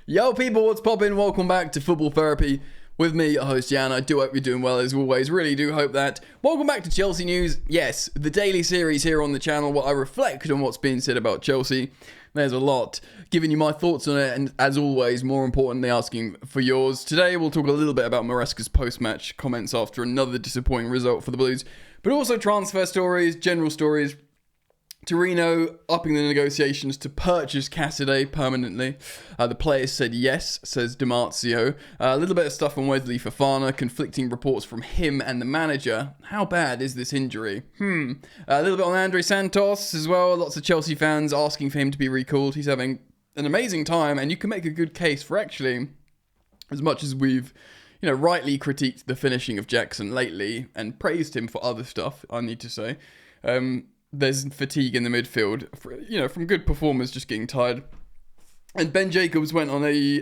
Yo people, what's poppin'? Welcome back to Football Therapy with me, your host Jan. I do hope you're doing well as always, really do hope that. Welcome back to Chelsea News. Yes, the daily series here on the channel where I reflect on what's being said about Chelsea. There's a lot, giving you my thoughts on it and as always, more importantly, asking for yours. Today we'll talk a little bit about Maresca's post-match comments after another disappointing result for the Blues, but also transfer stories, general stories. Torino upping the negotiations to purchase Cassidy permanently. The players said yes, says DiMarzio. A little bit of stuff on Wesley Fofana, conflicting reports from him and the manager. How bad is this injury? A little bit on Andre Santos as well. Lots of Chelsea fans asking for him to be recalled. He's having an amazing time, and you can make a good case for actually, as much as we've rightly critiqued the finishing of Jackson lately and praised him for other stuff, I need to say. There's fatigue in the midfield, from good performers just getting tired. And Ben Jacobs went on a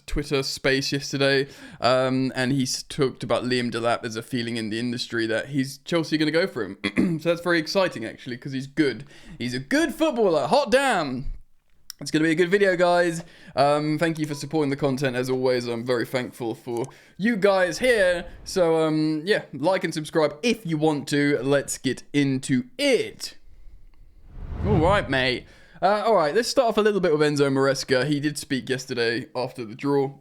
Twitter space yesterday, and he talked about Liam Delap as a feeling in the industry that he's Chelsea going to go for him. So that's very exciting, actually, because he's good. He's a good footballer. Hot damn! It's going to be a good video, guys. Thank you for supporting the content, as always. I'm very thankful for you guys here. So, yeah, like and subscribe if you want to. Let's get into it. All right, mate. All right, let's start off a little bit with Enzo Maresca. He did speak yesterday after the draw.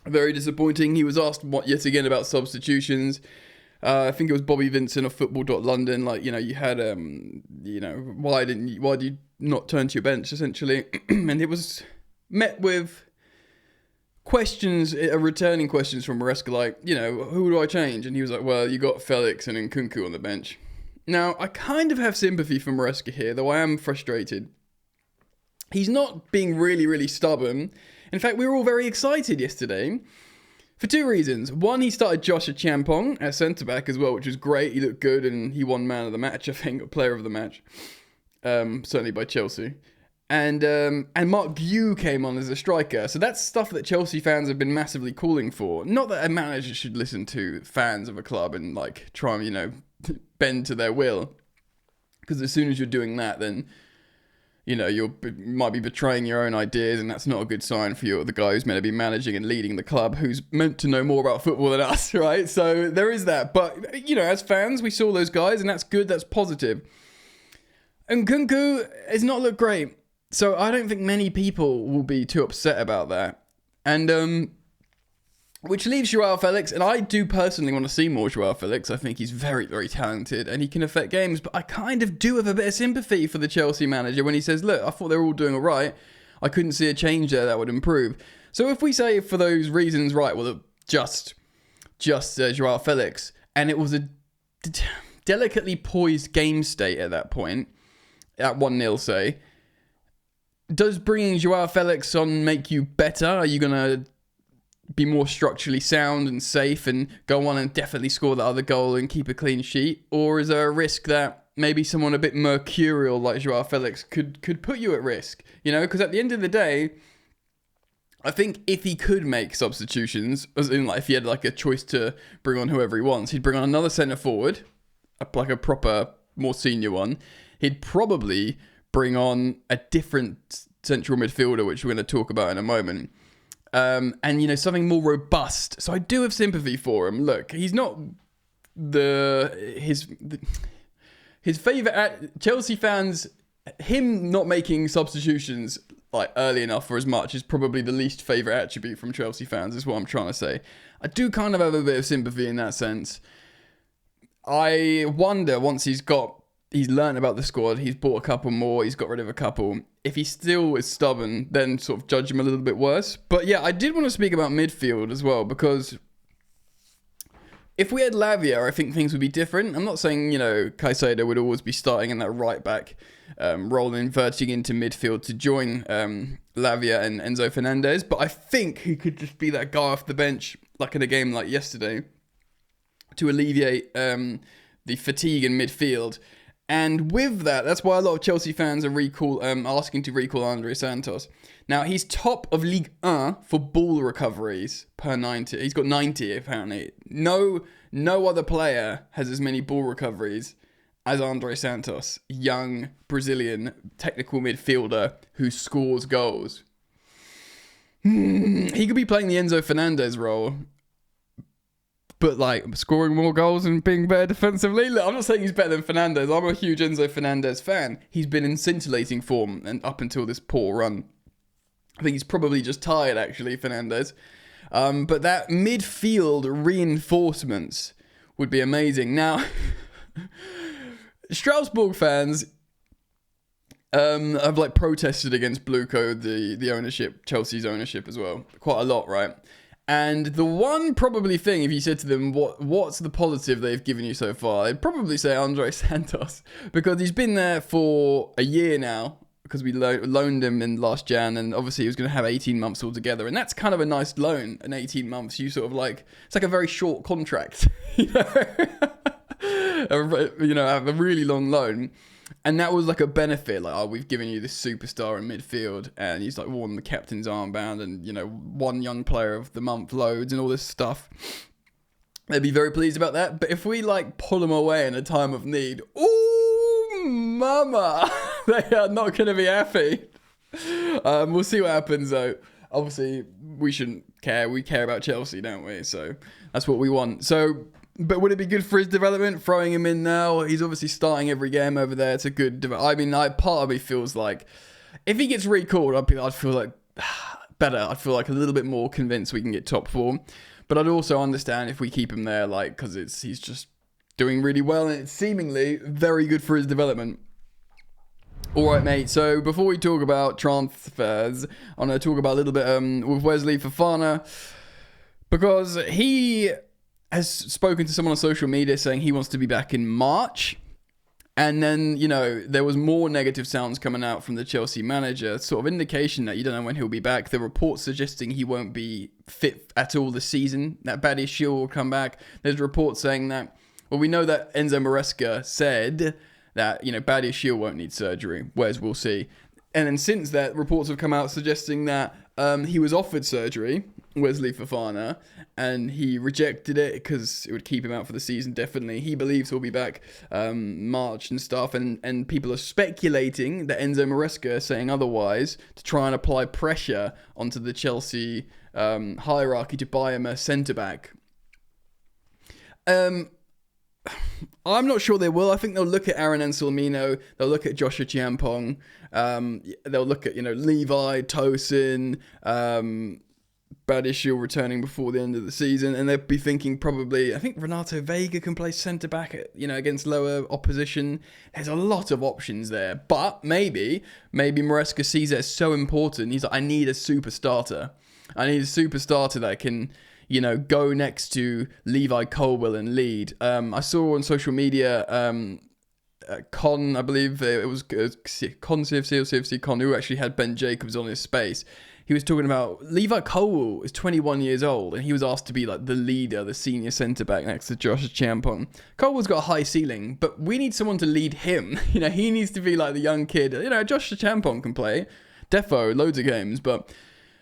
Very disappointing. He was asked yet again about substitutions. I think it was Bobby Vincent of Football.London. You had, why do you not turn to your bench, essentially? And it was met with questions, returning questions from Maresca, like, who do I change? And he was like, well, you got Felix and Nkunku on the bench. Now, I kind of have sympathy for Maresca here, though I am frustrated. He's not being really, really stubborn. In fact, we were all very excited yesterday. For two reasons. One, he started Josh Achampong at centre-back as well, which was great. He looked good and he won man of the match, I think, or player of the match. Certainly by Chelsea. And Mark Guew came on as a striker. So that's stuff that Chelsea fans have been massively calling for. Not that a manager should listen to fans of a club and try and, bend to their will. Because as soon as you're doing that, then you might be betraying your own ideas, and that's not a good sign for the guy who's meant to be managing and leading the club, who's meant to know more about football than us, right? So there is that. But, as fans, we saw those guys, and that's good, that's positive. And Nkunku has not looked great. So I don't think many people will be too upset about that. And, which leaves Joao Felix, and I do personally want to see more Joao Felix. I think he's very, very talented and he can affect games, but I kind of do have a bit of sympathy for the Chelsea manager when he says, look, I thought they were all doing all right. I couldn't see a change there that would improve. So if we say for those reasons, right, well, just Joao Felix, and it was a delicately poised game state at that point, at 1-0, say, does bringing Joao Felix on make you better? Are you going to be more structurally sound and safe and go on and definitely score the other goal and keep a clean sheet? Or is there a risk that maybe someone a bit mercurial like Joao Felix could put you at risk? Because at the end of the day, I think if he could make substitutions, as in if he had a choice to bring on whoever he wants, he'd bring on another centre forward, a proper, more senior one. He'd probably bring on a different central midfielder, which we're going to talk about in a moment. And something more robust. So I do have sympathy for him. Look, he's not his favourite Chelsea fans. Him not making substitutions early enough or as much is probably the least favourite attribute from Chelsea fans. Is what I'm trying to say. I do kind of have a bit of sympathy in that sense. I wonder once he's learned about the squad, he's bought a couple more, he's got rid of a couple. If he still is stubborn, then sort of judge him a little bit worse. But yeah, I did want to speak about midfield as well, because if we had Lavia, I think things would be different. I'm not saying, Caicedo would always be starting in that right back role, inverting into midfield to join Lavia and Enzo Fernandez. But I think he could just be that guy off the bench, like in a game like yesterday, to alleviate the fatigue in midfield. And with that, that's why a lot of Chelsea fans are asking to recall Andre Santos. Now, he's top of Ligue 1 for ball recoveries per 90. He's got 90, apparently. No other player has as many ball recoveries as Andre Santos, young Brazilian technical midfielder who scores goals. He could be playing the Enzo Fernandez role, but like scoring more goals and being better defensively. Look, I'm not saying he's better than Fernandez. I'm a huge Enzo Fernandez fan. He's been in scintillating form and up until this poor run. I think he's probably just tired, actually, Fernandez. But that midfield reinforcements would be amazing. Now, Strasbourg fans have like protested against Bluco, the ownership, Chelsea's ownership as well, quite a lot, right? And the one probably thing, if you said to them, what's the positive they've given you so far, they'd probably say Andre Santos, because he's been there for a year now, because we loaned him in last Jan, and obviously he was going to have 18 months altogether, and that's kind of a nice loan, an 18 months. You sort of like, it's like a very short contract, you know, have a really long loan. And that was like a benefit, like, oh, we've given you this superstar in midfield, and he's like worn the captain's armband, and, you know, one young player of the month loads and all this stuff. They'd be very pleased about that. But if we like pull him away in a time of need, ooh, mama, they are not going to be happy. We'll see what happens though. Obviously, we shouldn't care. We care about Chelsea, don't we? So that's what we want. So. But would it be good for his development, throwing him in now? He's obviously starting every game over there. It's a good I mean, part of me feels like if he gets recalled, I'd feel like better. I'd feel like a little bit more convinced we can get top 4. But I'd also understand if we keep him there, like, because he's just doing really well, and it's seemingly very good for his development. All right, mate. So before we talk about transfers, I'm going to talk about a little bit with Wesley Fofana, because he has spoken to someone on social media saying he wants to be back in March. And then, you know, there was more negative sounds coming out from the Chelsea manager, sort of indication that you don't know when he'll be back. The reports suggesting he won't be fit at all this season, that Badiashile will come back. There's reports saying that, well, we know that Enzo Maresca said that, you know, Badiashile won't need surgery, whereas we'll see. And then since that, reports have come out suggesting that he was offered surgery, Wesley Fofana, and he rejected it because it would keep him out for the season, definitely. He believes he'll be back March and stuff, and people are speculating that Enzo Maresca is saying otherwise to try and apply pressure onto the Chelsea hierarchy to buy him a centre-back. I'm not sure they will. I think they'll look at Aaron Anselmino. They'll look at Joshua Chiampong. They'll look at, you know, Levi, Tosin, Badiashile returning before the end of the season, and they'll be thinking probably, I think Renato Vega can play centre-back, you know, against lower opposition. There's a lot of options there, but maybe Maresca sees it as so important. He's like, I need a super starter. I need a super starter that can, you know, go next to Levi Colwill and lead. I saw on social media, Con, I believe it was Con, who actually had Ben Jacobs on his space. He was talking about Levi Colwill is 21 years old, and he was asked to be like the leader, the senior centre-back next to Josh Chiampong. Colwill's got a high ceiling, but we need someone to lead him. You know, he needs to be like the young kid. You know, Josh Chiampong can play. Defo, loads of games, but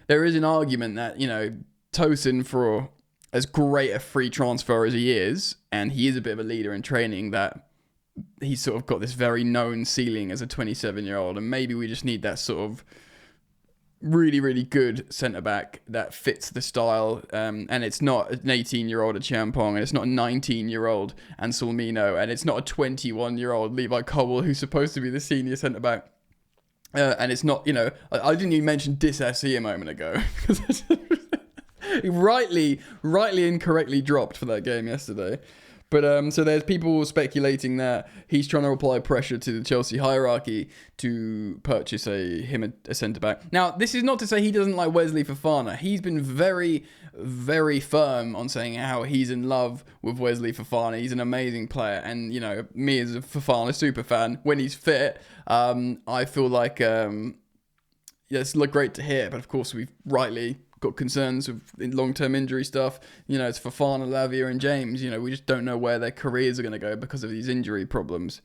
there is an argument that, you know, Tosin, for as great a free transfer as he is, and he is a bit of a leader in training, that he's sort of got this very known ceiling as a 27-year-old, and maybe we just need that sort of really, really good centre-back that fits the style, and it's not an 18-year-old at Chiampong, and it's not a 19-year-old Anselmino, and it's not a 21-year-old Levi Colwill who's supposed to be the senior centre-back. And it's not, you know, I didn't even mention Disassi a moment ago, because he rightly incorrectly dropped for that game yesterday. But so there's people speculating that he's trying to apply pressure to the Chelsea hierarchy to purchase a centre-back. Now, this is not to say he doesn't like Wesley Fofana. He's been very, very firm on saying how he's in love with Wesley Fofana. He's an amazing player. And, you know, me as a Fofana super fan, when he's fit, I feel like, it's great to hear. But, of course, we've rightly got concerns with long-term injury stuff. You know, it's Fofana, Lavia and James. You know, we just don't know where their careers are going to go because of these injury problems.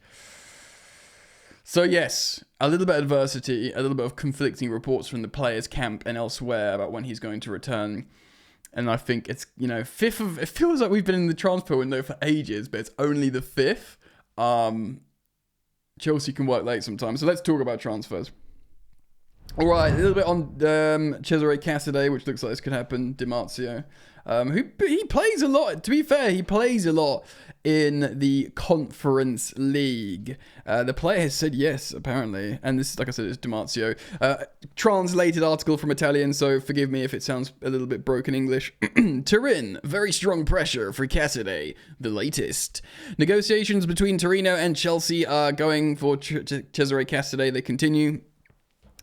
So yes, a little bit of adversity, a little bit of conflicting reports from the players' camp and elsewhere about when he's going to return. And I think it's, you know, it feels like we've been in the transfer window for ages, but it's only the 5th. Chelsea can work late sometimes. So let's talk about transfers. All right, a little bit on Cesare Casadei, which looks like this could happen. Di Marzio, who he plays a lot. To be fair, he plays a lot in the Conference League. The player has said yes, apparently, and this, like I said, is Di Marzio. Translated article from Italian, so forgive me if it sounds a little bit broken English. Turin, very strong pressure for Casadei, the latest. Negotiations between Torino and Chelsea are going for Cesare Casadei. They continue.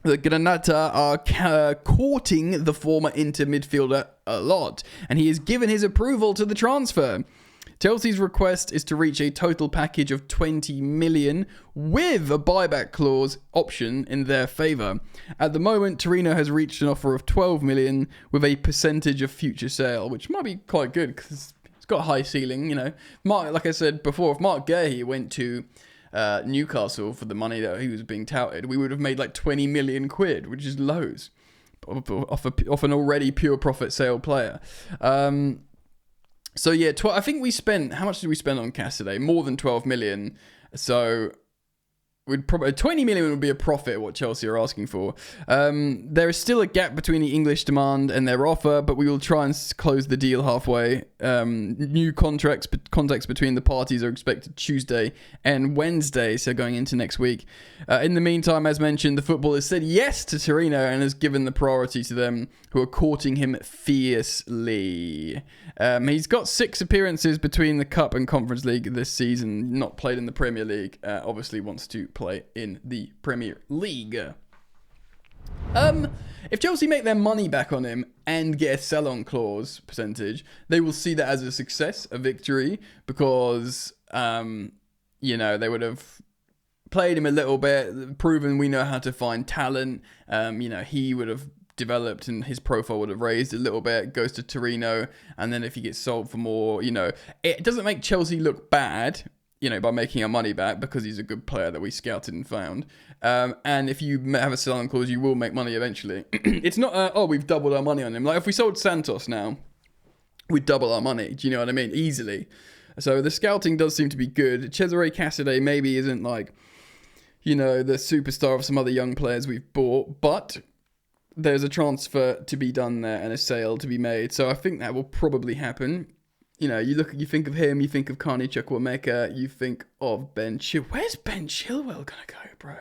The Granata are courting the former Inter midfielder a lot, and he has given his approval to the transfer. Chelsea's request is to reach a total package of 20 million with a buyback clause option in their favour. At the moment, Torino has reached an offer of 12 million with a percentage of future sale, which might be quite good because it's got a high ceiling, you know. Mark, like I said before, if Mark Gahey went to Newcastle for the money that he was being touted, we would have made like 20 million quid, which is loads off an already pure profit sale player. So yeah, I think we spent, how much did we spend on Casadei? More than 12 million. So we'd probably 20 million would be a profit what Chelsea are asking for. There is still a gap between the English demand and their offer, but we will try and close the deal halfway. New contacts between the parties are expected Tuesday and Wednesday, so going into next week. In the meantime, as mentioned, the footballer said yes to Torino and has given the priority to them, who are courting him fiercely. He's got 6 appearances between the Cup and Conference League this season, not played in the Premier League. Obviously wants to play in the Premier League. If Chelsea make their money back on him and get a sell-on clause percentage, they will see that as a success, a victory, because, you know, they would have played him a little bit, proven we know how to find talent. You know, he would have developed and his profile would have raised a little bit, goes to Torino, and then if he gets sold for more, you know, it doesn't make Chelsea look bad, you know, by making our money back, because he's a good player that we scouted and found. And if you have a sell-on clause, you will make money eventually. It's not, oh, we've doubled our money on him. Like, if we sold Santos now, we'd double our money. Do you know what I mean? Easily. So the scouting does seem to be good. Cesare Casadei maybe isn't like, you know, the superstar of some other young players we've bought, but there's a transfer to be done there and a sale to be made. So I think that will probably happen. You know, you think of him, you think of Carney Chukwuemeka, you think of Ben Chilwell. Where's Ben Chilwell gonna go, bro?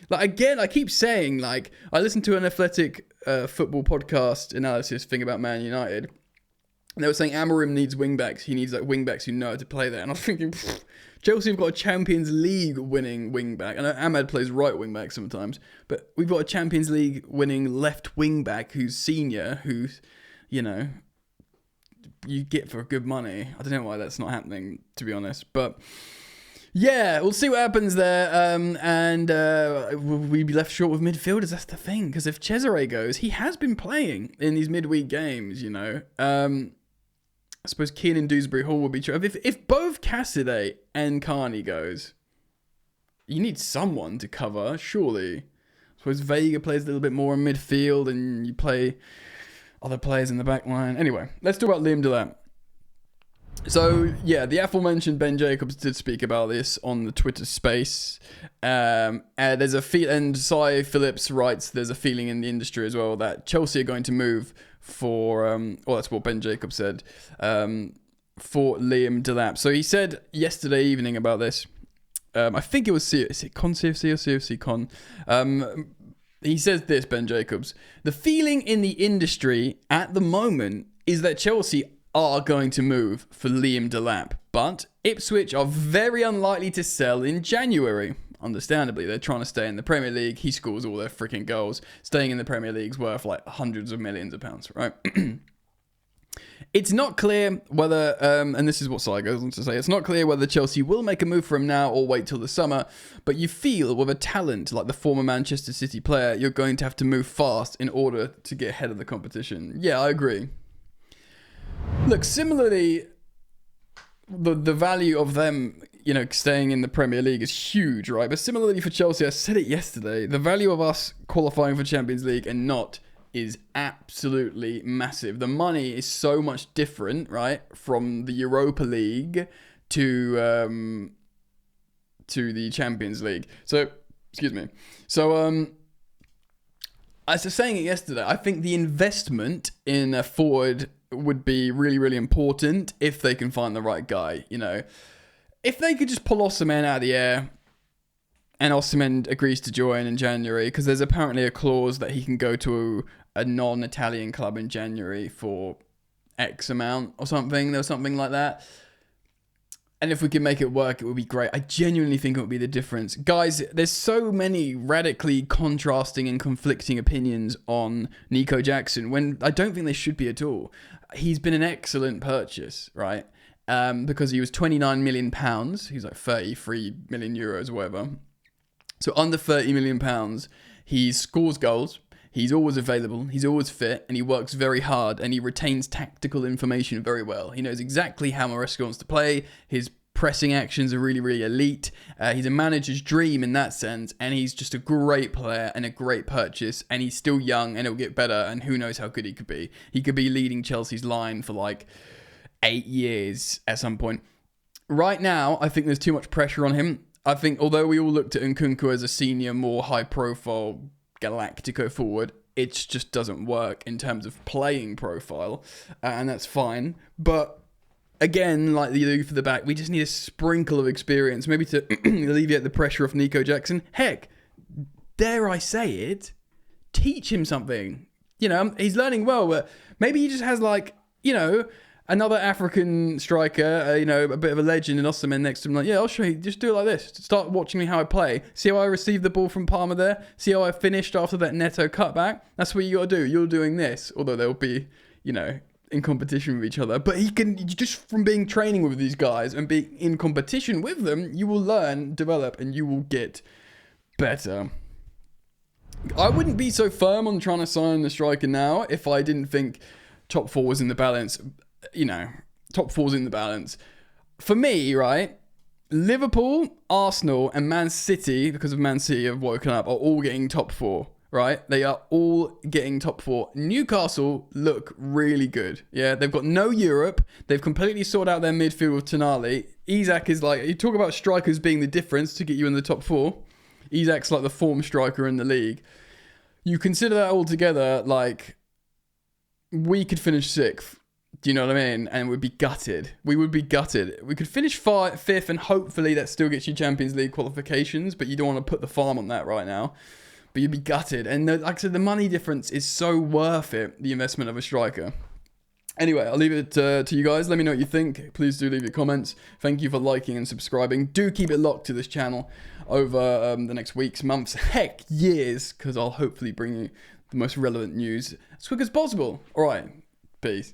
Like, again, I keep saying, like, I listened to an Athletic football podcast analysis thing about Man United, and they were saying Amorim needs wingbacks. He needs, like, wingbacks who know how to play there. And I'm thinking, Chelsea have got a Champions League winning wingback. I know Ahmed plays right wingback sometimes, but we've got a Champions League winning left wingback who's senior, who's, you know, you get for good money. I don't know why that's not happening, to be honest. But yeah, we'll see what happens there. And we'll be left short with midfielders. That's the thing. Because if Cesare goes, he has been playing in these midweek games, you know. I suppose Keenan Dewsbury Hall will be true. If both Casadei and Carney goes, you need someone to cover, surely. I suppose Vega plays a little bit more in midfield and you play other players in the back line. Anyway, let's talk about Liam Delap. So, yeah, the aforementioned Ben Jacobs did speak about this on the Twitter space. There's a and Cy Phillips writes there's a feeling in the industry as well that Chelsea are going to move for, well, that's what Ben Jacobs said, for Liam Delap. So he said yesterday evening about this. I think it was CFC or CFC Con? He says this, Ben Jacobs. The feeling in the industry at the moment is that Chelsea are going to move for Liam Delap, but Ipswich are very unlikely to sell in January. Understandably, they're trying to stay in the Premier League. He scores all their freaking goals. Staying in the Premier League's worth like hundreds of millions of pounds, right? It's not clear whether, and this is what Sai goes on to say, it's not clear whether Chelsea will make a move for him now or wait till the summer, but you feel with a talent like the former Manchester City player, you're going to have to move fast in order to get ahead of the competition. Yeah, I agree. Look, similarly, the value of them, you know, staying in the Premier League is huge, right? But similarly for Chelsea, I said it yesterday, the value of us qualifying for Champions League and not is absolutely massive. The money is so much different, right, from the Europa League to the Champions League. So, excuse me. So, I was just saying it yesterday. I think the investment in a forward would be really, really important if they can find the right guy. You know, if they could just pull Osimhen out of the air, and Osimhen agrees to join in January, because there's apparently a clause that he can go to a non-Italian club in January for X amount or something. There was something like that. And if we can make it work, it would be great. I genuinely think it would be the difference. Guys, there's so many radically contrasting and conflicting opinions on Nico Jackson, when I don't think they should be at all. He's been an excellent purchase, right? Because he was £29 million. He's like 33 million euros or whatever. So under £30 million, he scores goals. He's always available, he's always fit, and he works very hard, and he retains tactical information very well. He knows exactly how Maresca wants to play. His pressing actions are really, really elite. He's a manager's dream in that sense, and he's just a great player and a great purchase, and he's still young, and it'll get better, and who knows how good he could be. He could be leading Chelsea's line for like 8 years at some point. Right now, I think there's too much pressure on him. I think although we all looked at Nkunku as a senior, more high-profile Galactico forward, it just doesn't work in terms of playing profile, and that's fine. But again, like the youth for the back, we just need a sprinkle of experience, maybe to alleviate the pressure off Nico Jackson. Heck, dare I say it, teach him something. You know, he's learning well, but maybe he just has like, you know, another African striker, you know, a bit of a legend in Osimhen next to him. Like, yeah, I'll show you. Just do it like this. Start watching me how I play. See how I received the ball from Palmer there? See how I finished after that Neto cutback? That's what you got to do. You're doing this. Although they'll be, you know, in competition with each other. But he can, just from being training with these guys and being in competition with them, you will learn, develop, and you will get better. I wouldn't be so firm on trying to sign the striker now if I didn't think top four was in the balance. You know, top four's in the balance. For me, right, Liverpool, Arsenal, and Man City, because of Man City have woken up, are all getting top four, right? They are all getting top four. Newcastle look really good. Yeah, they've got no Europe. They've completely sorted out their midfield with Tonali. Isak is like, you talk about strikers being the difference to get you in the top four. Isak's like the form striker in the league. You consider that all together, like, we could finish sixth. Do you know what I mean? And we'd be gutted. We would be gutted. We could finish fifth, and hopefully that still gets you Champions League qualifications, but you don't want to put the farm on that right now. But you'd be gutted. And like I said, the money difference is so worth it, the investment of a striker. Anyway, I'll leave it to you guys. Let me know what you think. Please do leave your comments. Thank you for liking and subscribing. Do keep it locked to this channel over the next weeks, months, heck, years, because I'll hopefully bring you the most relevant news as quick as possible. All right, peace.